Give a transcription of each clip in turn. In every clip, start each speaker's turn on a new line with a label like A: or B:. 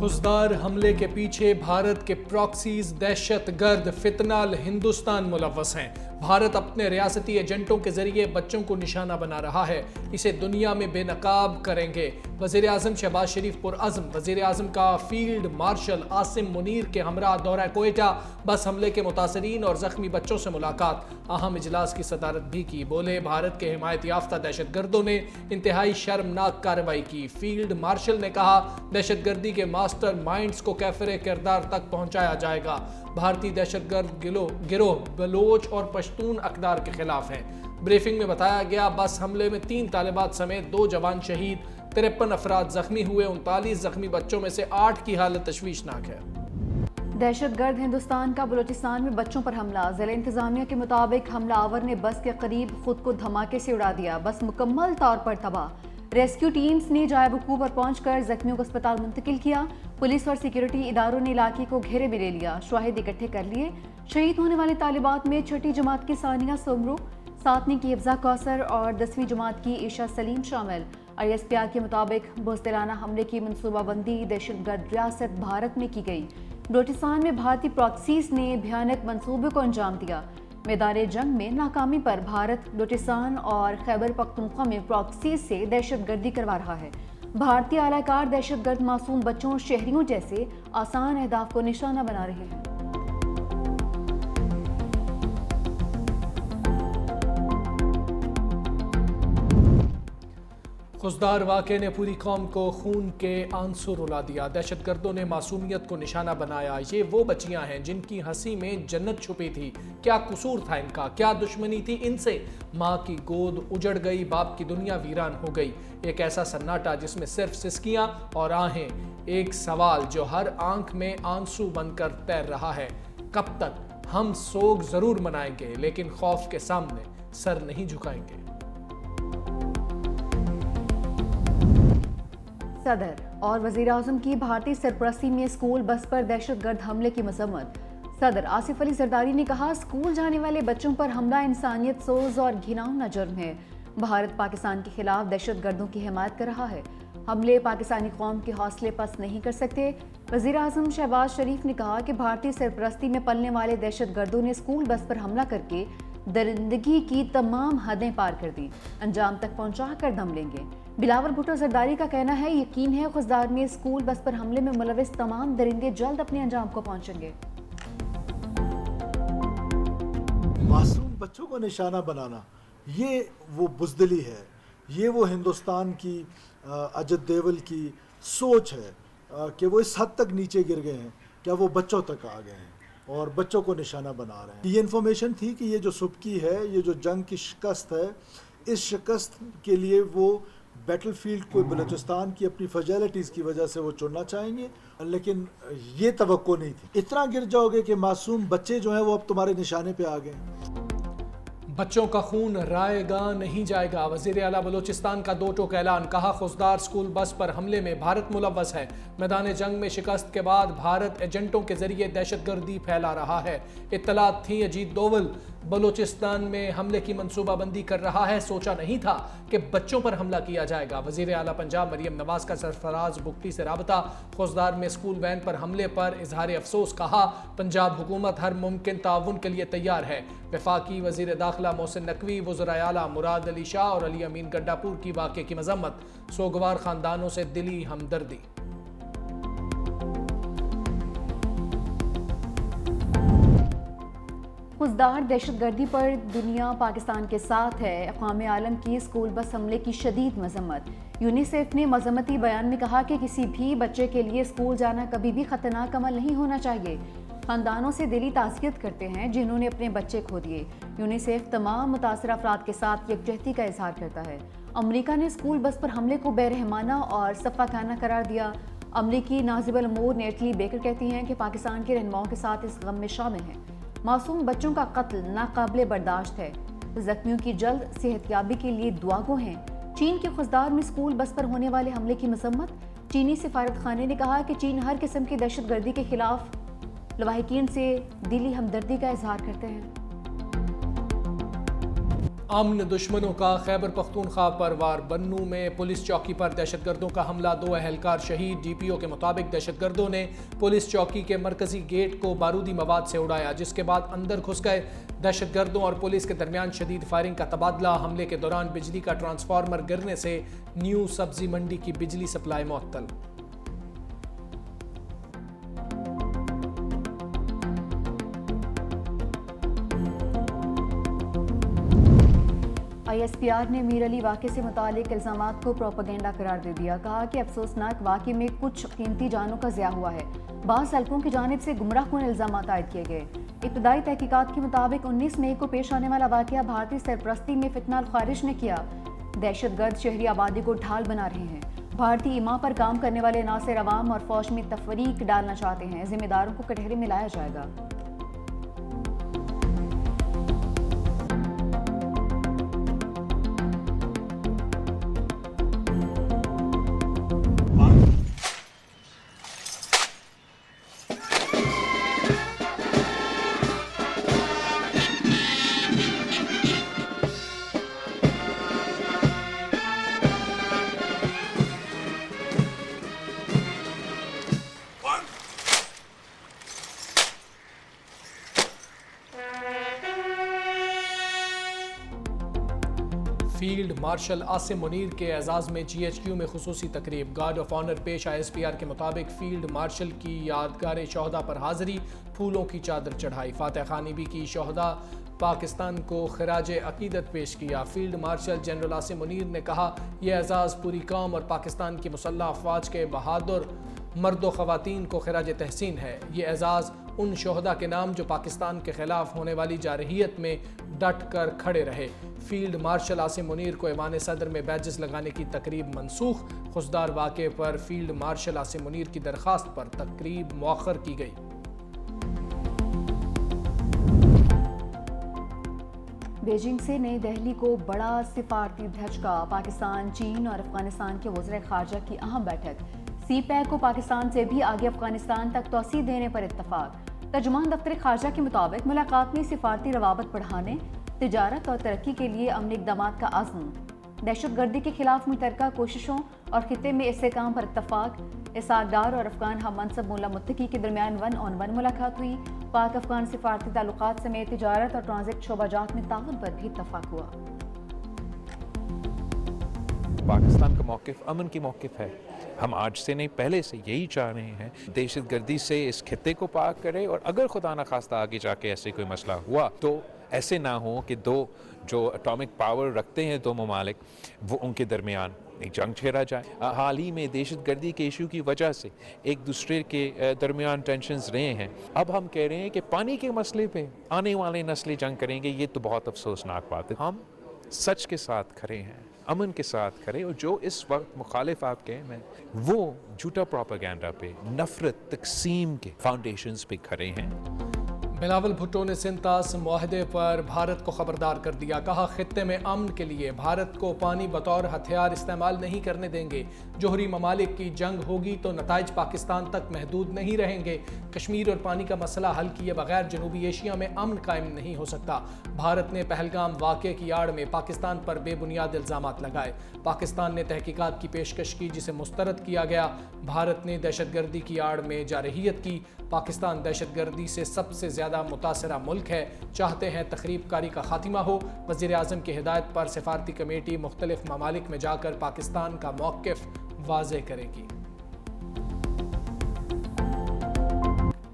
A: خزدار حملے کے پیچھے بھارت کے پراکسیز دہشت گرد فتنہ ہندوستان ملوث ہیں۔ بھارت اپنے ریاستی ایجنٹوں کے ذریعے بچوں کو نشانہ بنا رہا ہے، اسے دنیا میں بے نقاب کریں گے۔ وزیر اعظم شہباز شریف پرعزم۔ وزیر اعظم کا فیلڈ مارشل عاصم منیر کے ہمراہ دورہ کوئٹہ، بس حملے کے متاثرین اور زخمی بچوں سے ملاقات، اہم اجلاس کی صدارت بھی کی۔ بولے، بھارت کے حمایت یافتہ دہشت گردوں نے انتہائی شرمناک کارروائی کی۔ فیلڈ مارشل نے کہا، دہشت گردی کے ماسٹر مائنڈز کو کیفر کردار تک پہنچایا جائے گا۔ بھارتی دہشت گرد گروہ بلوچ اور پشتون اقدار کے خلاف ہیں۔ بریفنگ میں بتایا گیا، بس حملے میں 3 طالبات سمیت 2 جوان شہید، 53 افراد زخمی ہوئے۔ 39 زخمی بچوں میں سے 8 کی حالت تشویشناک ہے۔
B: دہشت گرد ہندوستان کا بلوچستان میں بچوں پر حملہ۔ ضلع انتظامیہ کے مطابق حملہ آور نے بس کے قریب خود کو دھماکے سے اڑا دیا، بس مکمل طور پر تباہ۔ ریسکیو ٹیمز نے جائے وقوع پر پہنچ کر زخمیوں کو اسپتال منتقل کیا۔ پولیس اور سیکیورٹی اداروں نے علاقے کو گھیرے میں لے لیا، شواہد اکٹھے کر لیے۔ شہید ہونے والی طالبات میں 6ٹھی جماعت کی ثانیہ سومرو، 7ویں کی حفظہ کوثر اور 10ویں جماعت کی عائشہ سلیم شامل۔ ISPR کے مطابق بزدلانہ حملے کی منصوبہ بندی دہشت گرد ریاست بھارت میں کی گئی۔ بلوچستان میں بھارتی پراکسیز نے بھیانک منصوبے کو انجام دیا۔ میدان جنگ میں ناکامی پر بھارت بلوچستان اور خیبر پختونخوا میں پراکسیز سے دہشت گردی کروا رہا ہے۔ بھارتی اعلی کار دہشت گرد معصوم بچوں اور شہریوں جیسے آسان اہداف کو نشانہ بنا رہے ہیں۔
A: خزدار واقعے نے پوری قوم کو خون کے آنسو رلا دیا۔ دہشت گردوں نے معصومیت کو نشانہ بنایا۔ یہ وہ بچیاں ہیں جن کی ہنسی میں جنت چھپی تھی۔ کیا قصور تھا ان کا؟ کیا دشمنی تھی ان سے؟ ماں کی گود اجڑ گئی، باپ کی دنیا ویران ہو گئی۔ ایک ایسا سناٹا جس میں صرف سسکیاں اور آہیں۔ ایک سوال جو ہر آنکھ میں آنسو بن کر تیر رہا ہے، کب تک؟ ہم سوگ ضرور منائیں گے، لیکن خوف کے سامنے سر نہیں جھکائیں گے۔
B: صدر اور وزیر اعظم کی بھارتی سرپرستی میں اسکول بس پر دہشت گرد حملے کی مذمت۔ صدر آصف علی زرداری نے کہا، اسکول جانے والے بچوں پر حملہ انسانیت سوز اور گھناؤنا جرم ہے۔ بھارت پاکستان کے خلاف دہشت گردوں کی حمایت کر رہا ہے۔ حملے پاکستانی قوم کے حوصلے پست نہیں کر سکتے۔ وزیر اعظم شہباز شریف نے کہا کہ بھارتی سرپرستی میں پلنے والے دہشت گردوں نے اسکول بس پر حملہ کر کے درندگی کی تمام حدیں پار کر دی، انجام تک پہنچا کر دم لیں گے۔ بلاول بھٹو زرداری کا کہنا ہے، یقین ہے خزدار میں اسکول بس پر حملے میں ملوث تمام درندے جلد اپنے انجام کو پہنچیں گے۔
C: معصوم بچوں کو نشانہ بنانا، یہ وہ بزدلی ہے، یہ وہ ہندوستان کی اجت دیول کی سوچ ہے کہ وہ اس حد تک نیچے گر گئے ہیں، کیا وہ بچوں تک آ گئے ہیں اور بچوں کو نشانہ بنا رہے ہیں۔ یہ انفارمیشن تھی کہ یہ جو سبکی ہے، یہ جو جنگ کی شکست ہے، اس شکست کے لیے وہ بیٹل فیلڈ کو بلوچستان کی اپنی فیجیلٹیز کی وجہ سے وہ چننا چاہیں گے، لیکن یہ توقع نہیں تھی۔ اتنا گر جاؤ گے کہ معصوم بچے جو ہیں وہ اب تمہارے نشانے پہ آ گئے ہیں۔
A: بچوں کا خون رائے گا نہیں جائے گا۔ وزیر اعلیٰ بلوچستان کا 2 ٹوک اعلان۔ کہا، خزدار اسکول بس پر حملے میں بھارت ملوث ہے۔ میدان جنگ میں شکست کے بعد بھارت ایجنٹوں کے ذریعے دہشت گردی پھیلا رہا ہے۔ اطلاعات تھیں، اجیت دوول بلوچستان میں حملے کی منصوبہ بندی کر رہا ہے، سوچا نہیں تھا کہ بچوں پر حملہ کیا جائے گا۔ وزیر اعلیٰ پنجاب مریم نواز کا سرفراز بگٹی سے رابطہ۔ خزدار میں اسکول وین پر حملے پر اظہار افسوس۔ کہا، پنجاب حکومت ہر ممکن تعاون کے لیے تیار ہے۔ وفاقی وزیر داخلہ محسن نقوی، وزرائے اعلیٰ مراد علی شاہ اور علی امین گڈا پور کی واقعے کی مذمت۔ سوگوار خاندانوں سے دلی ہمدردی۔
B: خزدار دہشت گردی پر دنیا پاکستان کے ساتھ ہے۔ اقوام عالم کی اسکول بس حملے کی شدید مذمت۔ یونیسیف نے مذمتی بیان میں کہا کہ کسی بھی بچے کے لیے اسکول جانا کبھی بھی خطرناک عمل نہیں ہونا چاہیے۔ خاندانوں سے دلی تعزیت کرتے ہیں جنہوں نے اپنے بچے کھو دیے۔ یونیسیف تمام متاثرہ افراد کے ساتھ یکجہتی کا اظہار کرتا ہے۔ امریکہ نے اسکول بس پر حملے کو بے رحمانہ اور صفاقانہ قرار دیا۔ امریکی نازب الامور نیٹلی بیکر کہتی ہیں کہ پاکستان کے رہنماؤں کے ساتھ اس غم میں شامل ہیں۔ معصوم بچوں کا قتل ناقابل برداشت ہے۔ زخمیوں کی جلد صحت یابی کے لیے دعا گو ہیں۔ چین کے خزدار میں اسکول بس پر ہونے والے حملے کی مذمت۔ چینی سفارت خانے نے کہا کہ چین ہر قسم کی دہشت گردی کے خلاف لواحقین سے دلی ہمدردی کا اظہار کرتے ہیں۔
A: امن دشمنوں کا خیبر پختونخوا پر وار، بنوں میں پولیس چوکی پر دہشت گردوں کا حملہ، 2 اہلکار شہید۔ ڈی پی او کے مطابق دہشت گردوں نے پولیس چوکی کے مرکزی گیٹ کو بارودی مواد سے اڑایا، جس کے بعد اندر گھس گئے۔ دہشت گردوں اور پولیس کے درمیان شدید فائرنگ کا تبادلہ، حملے کے دوران بجلی کا ٹرانسفارمر گرنے سے نیو سبزی منڈی کی بجلی سپلائی معطل۔
B: آئی ایس پی آر نے میر علی واقعے سے متعلق الزامات کو پروپیگنڈا قرار دے دیا، کہا کہ افسوسناک واقعے میں کچھ قیمتی جانوں کا ضیاع ہوا ہے، بعض حلقوں کی جانب سے گمراہ کن الزامات عائد کیے گئے۔ ابتدائی تحقیقات کے مطابق 19 مئی کو پیش آنے والا واقعہ بھارتی سرپرستی میں فتنہ الخارج نے کیا۔ دہشت گرد شہری آبادی کو ڈھال بنا رہے ہیں، بھارتی ایما پر کام کرنے والے عناصر عوام اور فوج میں تفریق ڈالنا چاہتے ہیں، ذمہ داروں کو کٹہرے میں لایا جائے گا۔
A: فیلڈ مارشل عاصم منیر کے اعزاز میں جی ایچ کیو میں خصوصی تقریب، گارڈ آف آنر پیش۔ آئی ایس پی آر کے مطابق فیلڈ مارشل کی یادگار شہداء پر حاضری، پھولوں کی چادر چڑھائی، فاتح خانی بھی کی، شہداء پاکستان کو خراج عقیدت پیش کیا۔ Field marshal general Asim Munir نے کہا، یہ اعزاز پوری قوم اور پاکستان کی مسلح افواج کے بہادر مرد و خواتین کو خراج تحسین ہے۔ یہ اعزاز ان شہداء کے نام جو پاکستان کے خلاف ہونے والی جارحیت میں ڈٹ کر کھڑے رہے۔ فیلڈ مارشل عاصم منیر کو ایوان صدر میں بیجز لگانے کی تقریب منسوخ، خضدار واقعے پر فیلڈ مارشل عاصم منیر کی درخواست پر تقریب مؤخر کی گئی۔
B: بیجنگ سے نئی دہلی کو بڑا سفارتی دھچکا، پاکستان، چین اور افغانستان کے وزراء خارجہ کی اہم بیٹھک، سی پیک کو پاکستان سے بھی آگے افغانستان تک توسیع دینے پر اتفاق۔ ترجمان دفتر خارجہ کے مطابق ملاقات میں سفارتی روابط بڑھانے، تجارت اور ترقی کے لیے عملی اقدامات کا عزم، دہشت گردی کے خلاف مشترکہ کوششوں اور خطے میں استحکام پر اتفاق۔ اسحاق ڈار اور افغان ہم منصب مولا متقی کے درمیان 1 on 1 ملاقات ہوئی، پاک افغان سفارتی تعلقات سمیت تجارت اور ٹرانزٹ شعبہ جات میں تعاون پر بھی اتفاق ہوا۔
D: پاکستان کا موقف امن کی موقف ہے، ہم آج سے نہیں پہلے سے یہی چاہ رہے ہیں دہشت گردی سے اس خطے کو پاک کرے، اور اگر خدا نخواستہ آگے جا کے ایسے کوئی مسئلہ ہوا تو ایسے نہ ہو کہ دو جو اٹامک پاور رکھتے ہیں دو ممالک، وہ ان کے درمیان ایک جنگ چھیڑا جائے۔ حال ہی میں دہشت گردی کے ایشو کی وجہ سے ایک دوسرے کے درمیان ٹینشنز رہے ہیں، اب ہم کہہ رہے ہیں کہ پانی کے مسئلے پہ آنے والے نسلیں جنگ کریں گے، یہ تو بہت افسوسناک بات ہے۔ ہم سچ کے ساتھ کھڑے ہیں، امن کے ساتھ کھڑے، اور جو اس وقت مخالف آپ کے ہیں وہ جھوٹا پروپیگنڈا پہ، نفرت تقسیم کے فاؤنڈیشنز پہ کھڑے ہیں۔
A: بلاول بھٹو نے سنتاس معاہدے پر بھارت کو خبردار کر دیا، کہا خطے میں امن کے لیے بھارت کو پانی بطور ہتھیار استعمال نہیں کرنے دیں گے، جوہری ممالک کی جنگ ہوگی تو نتائج پاکستان تک محدود نہیں رہیں گے، کشمیر اور پانی کا مسئلہ حل کیے بغیر جنوبی ایشیا میں امن قائم نہیں ہو سکتا۔ بھارت نے پہلگام واقعے کی آڑ میں پاکستان پر بے بنیاد الزامات لگائے، پاکستان نے تحقیقات کی پیشکش کی جسے مسترد کیا گیا۔ بھارت نے دہشت گردی کی آڑ میں جارحیت کی، پاکستان دہشت گردی سے سب سے زیادہ متاثرہ ملک ہے، چاہتے ہیں تخریب کاری کا خاتمہ ہو۔ وزیر اعظم کی ہدایت پر سفارتی کمیٹی مختلف ممالک میں جا کر پاکستان کا موقف واضح کرے گی۔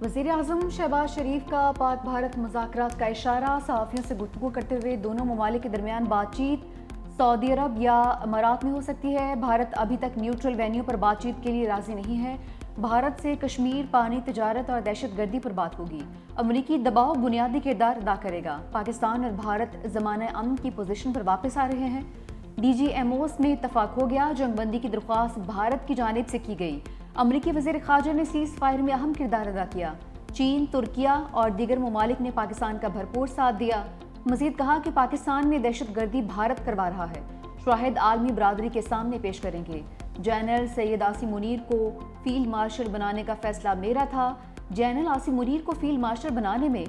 B: وزیر اعظم شہباز شریف کا پاک بھارت مذاکرات کا اشارہ، صحافیوں سے گفتگو کرتے ہوئے دونوں ممالک کے درمیان بات چیت سعودی عرب یا امارات میں ہو سکتی ہے، بھارت ابھی تک نیوٹرل وینیو پر بات چیت کے لیے راضی نہیں ہے، بھارت سے کشمیر، پانی، تجارت اور دہشت گردی پر بات ہوگی، امریکی دباؤ بنیادی کردار ادا کرے گا، پاکستان اور بھارت ضمانۂ امن کی پوزیشن پر واپس آ رہے ہیں، ڈی جی ایم اوز میں اتفاق ہو گیا، جنگ بندی کی درخواست بھارت کی جانب سے کی گئی، امریکی وزیر خارجہ نے سیز فائر میں اہم کردار ادا کیا، چین، ترکیہ اور دیگر ممالک نے پاکستان کا بھرپور ساتھ دیا، مزید کہا کہ پاکستان میں دہشت گردی بھارت کروا رہا ہے، شواہد عالمی برادری کے سامنے پیش کریں گے، جنرل سید عاصم منیر کو فیلڈ مارشل بنانے کا فیصلہ میرا تھا، جنرل عاصم منیر کو فیلڈ مارشل بنانے میں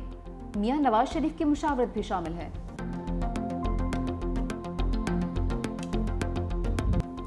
B: میاں نواز شریف کی مشاورت بھی شامل ہے۔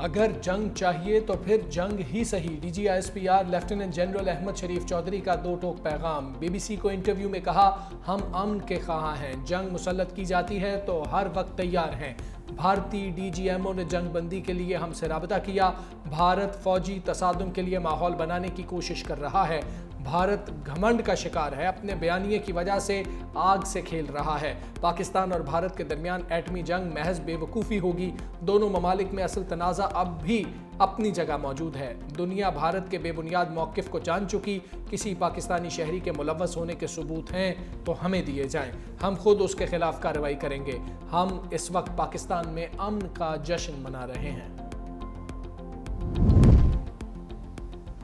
A: اگر جنگ چاہیے تو پھر جنگ ہی صحیح. DGISPR لیفٹیننٹ جنرل احمد شریف چودھری کا دو ٹوک پیغام. BBC کو انٹرویو میں کہا ہم امن کے خواہاں ہیں, جنگ مسلط کی جاتی ہے تو ہر وقت تیار ہیں. بھارتی DGMO نے جنگ بندی کے لیے ہم سے رابطہ کیا. بھارت فوجی تصادم کے لیے ماحول بنانے کی کوشش کر رہا ہے. بھارت گھمنڈ کا شکار ہے, اپنے بیانیے کی وجہ سے آگ سے کھیل رہا ہے. پاکستان اور بھارت کے درمیان ایٹمی جنگ محض بے وقوفی ہوگی. دونوں ممالک میں اصل تنازع اب بھی اپنی جگہ موجود ہے. دنیا بھارت کے بے بنیاد موقف کو جان چکی. کسی پاکستانی شہری کے ملوث ہونے کے ثبوت ہیں تو ہمیں دیے جائیں, ہم خود اس کے خلاف کارروائی کریں گے. ہم اس وقت پاکستان میں امن کا جشن منا رہے ہیں.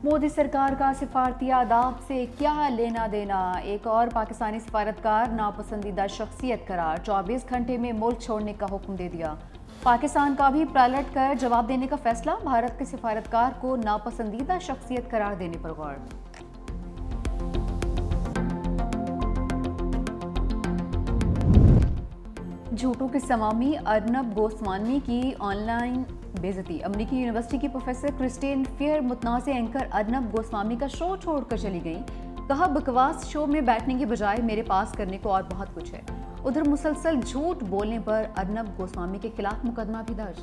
B: مودی سرکار کا سفارتی آداب سے کیا لینا دینا؟ ایک اور پاکستانی سفارتکار ناپسندیدہ شخصیت قرار. 24 گھنٹے میں ملک چھوڑنے کا حکم دے دیا. پاکستان کا بھی پلٹ کر جواب دینے کا فیصلہ. بھارت کے سفارتکار کو ناپسندیدہ شخصیت قرار دینے پر غور. جھوٹوں کے سوامی ارنب گوسوامی کی آن لائن بے عزتی. امریکی یونیورسٹی کی پروفیسر کرسٹین فیئر متنازع اینکر ارنب گوسوامی کا شو چھوڑ کر چلی گئی. کہا بکواس شو میں بیٹھنے کے بجائے میرے پاس کرنے کو اور بہت کچھ ہے. ادھر مسلسل جھوٹ بولنے پر ارنب گوسوامی کے خلاف مقدمہ بھی درج.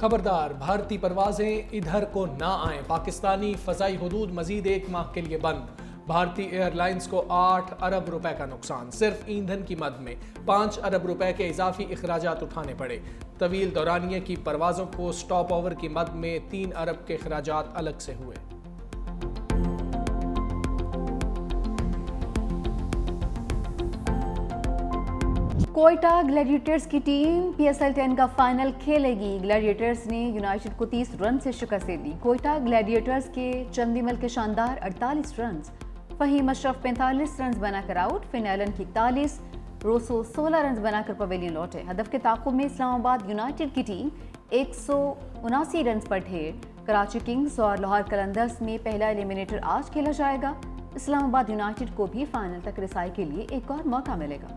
A: خبردار, بھارتی پروازیں ادھر کو نہ آئیں. پاکستانی فضائی حدود مزید 1 ماہ کے لیے بند. بھارتی ایئر لائنز کو 8 ارب روپے کا نقصان. صرف ایندھن کی مد میں 5 ارب روپے کے اضافی اخراجات اٹھانے پڑے. طویل دورانیے کی پروازوں کو سٹاپ اوور کی مد میں 3 ارب کے اخراجات الگ سے ہوئے.
B: کوئٹہ گلیڈیٹرز کی ٹیم PSL 10 کا فائنل کھیلے گی. گلیڈیٹرز نے یونائٹڈ کو 30 رن سے شکست دے دی. کوئٹہ گلیڈیٹرز کے چندیمل کے شاندار 48 رنز, فہیم اشرف 45 رنز بنا کر آؤٹ, فن ایلن کی 41, روسو 16 رنز بنا کر پویلین لوٹے. ہدف کے تعاقب میں اسلام آباد یونائٹڈ کی ٹیم 179 رنز پر ڈھیر. کراچی کنگز اور لاہور قلندرز میں پہلا ایلیمینیٹر آج کھیلا جائے گا. اسلام آباد یونائٹڈ کو بھی فائنل تک رسائی کے لیے ایک اور موقع ملے گا.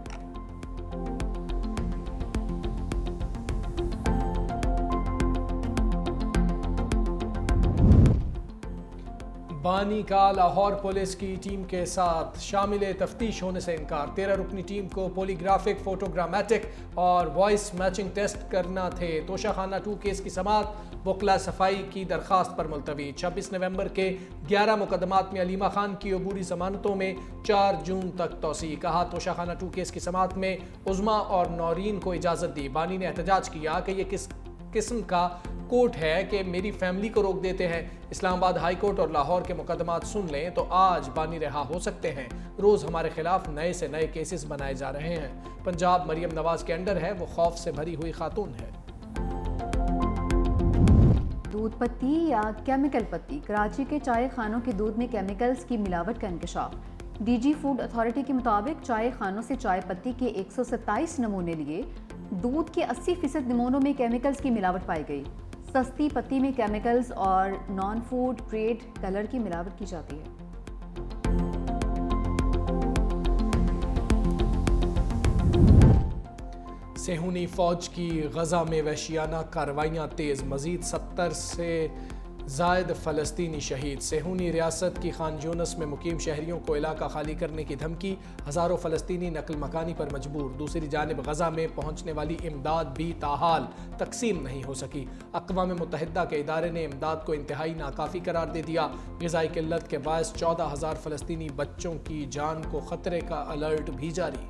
A: بانی کا لاہور پولیس کی ٹیم کے ساتھ شامل تفتیش ہونے سے انکار. 13 رکنی ٹیم کو پولیگرافک, فوٹوگرامیٹک اور وائس میچنگ ٹیسٹ کرنا تھے. توشہ خانہ 2 کیس کی سماعت وکلا صفائی کی درخواست پر ملتوی. 26 نومبر کے 11 مقدمات میں علیمہ خان کی عبوری ضمانتوں میں 4 جون تک توسیع. کہا توشہ خانہ 2 کیس کی سماعت میں عظمیٰ اور نورین کو اجازت دی. بانی نے احتجاج کیا کہ یہ کس قسم کا کورٹ ہے کہ میری فیملی کو روک دیتے ہیں. اسلام آباد ہائی کورٹ اور لاہور کے مقدمات سن لیں تو آج بانی رہا ہو سکتے ہیں. روز ہمارے خلاف نئے سے نئے کیسز بنائے جا رہے ہیں. پنجاب مریم نواز کے انڈر ہے, وہ خوف سے بھری ہوئی خاتون ہے.
B: دودھ پتی یا کیمیکل پتی. کراچی کے چائے خانوں کے دودھ میں کیمیکلز کی ملاوٹ کا انکشاف. DG فوڈ اتھارٹی کے مطابق چائے خانوں سے چائے پتی کے 127 نمونے لیے. دودھ کے 80% نمونوں میں کیمیکلز کی ملاوٹ پائی گئی. سستی پتی میں کیمیکلز اور نان فوڈ گریڈ کلر کی ملاوٹ کی جاتی ہے.
A: صہیونی فوج کی غزہ میں وحشیانہ کارروائیاں تیز. مزید 70 سے زائد فلسطینی شہید. صہیونی ریاست کی خان یونس میں مقیم شہریوں کو علاقہ خالی کرنے کی دھمکی. ہزاروں فلسطینی نقل مکانی پر مجبور. دوسری جانب غزہ میں پہنچنے والی امداد بھی تاحال تقسیم نہیں ہو سکی. اقوام متحدہ کے ادارے نے امداد کو انتہائی ناکافی قرار دے دیا. غذائی قلت کے باعث 14,000 فلسطینی بچوں کی جان کو خطرے کا الرٹ بھی جاری.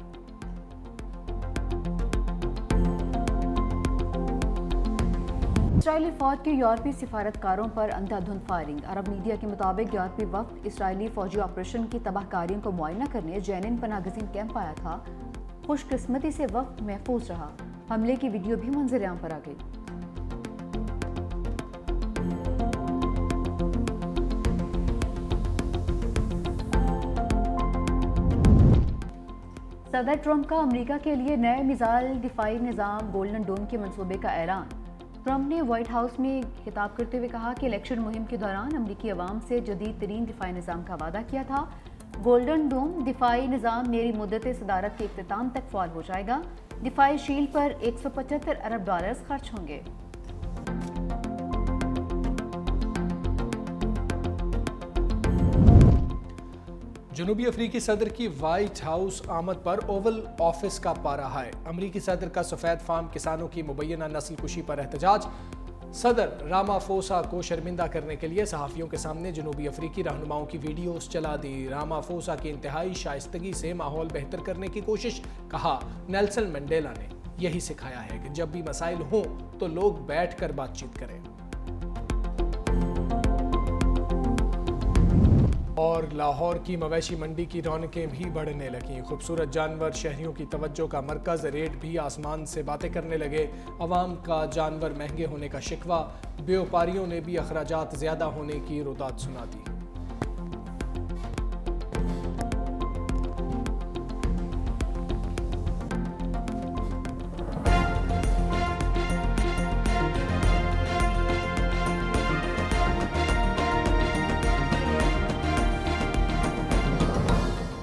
B: اسرائیلی فوج کے یورپی سفارتکاروں پر اندھا دھند فائرنگ. عرب میڈیا کے مطابق یورپی وفد اسرائیلی فوجی آپریشن کی تباہ کاریوں کو معائنہ کرنے جینن پناہ گزین کیمپ آیا تھا. خوش قسمتی سے وفد محفوظ رہا. حملے کی ویڈیو بھی منظر عام پر آ گئی. صدر ٹرمپ کا امریکہ کے لیے نئے میزائل دفاعی نظام گولڈن ڈوم کے منصوبے کا اعلان. ٹرمپ نے وائٹ ہاؤس میں خطاب کرتے ہوئے کہا کہ الیکشن مہم کے دوران امریکی عوام سے جدید ترین دفاعی نظام کا وعدہ کیا تھا. گولڈن ڈوم دفاعی نظام میری مدت صدارت کے اختتام تک فعال ہو جائے گا. دفاعی شیلڈ پر $175 ارب خرچ ہوں گے.
A: جنوبی افریقی صدر کی وائٹ ہاؤس آمد پر اوول آفس کا پارا ہائے. امریکی صدر کا سفید فام کسانوں کی مبینہ نسل کشی پر احتجاج. صدر رامافوسا کو شرمندہ کرنے کے لیے صحافیوں کے سامنے جنوبی افریقی رہنماؤں کی ویڈیوز چلا دی. رامافوسا کی انتہائی شائستگی سے ماحول بہتر کرنے کی کوشش. کہا نیلسن منڈیلا نے یہی سکھایا ہے کہ جب بھی مسائل ہوں تو لوگ بیٹھ کر بات چیت کریں. اور لاہور کی مویشی منڈی کی رونقیں بھی بڑھنے لگیں. خوبصورت جانور شہریوں کی توجہ کا مرکز. ریٹ بھی آسمان سے باتیں کرنے لگے. عوام کا جانور مہنگے ہونے کا شکوہ. بیوپاریوں نے بھی اخراجات زیادہ ہونے کی ردات سنا دی.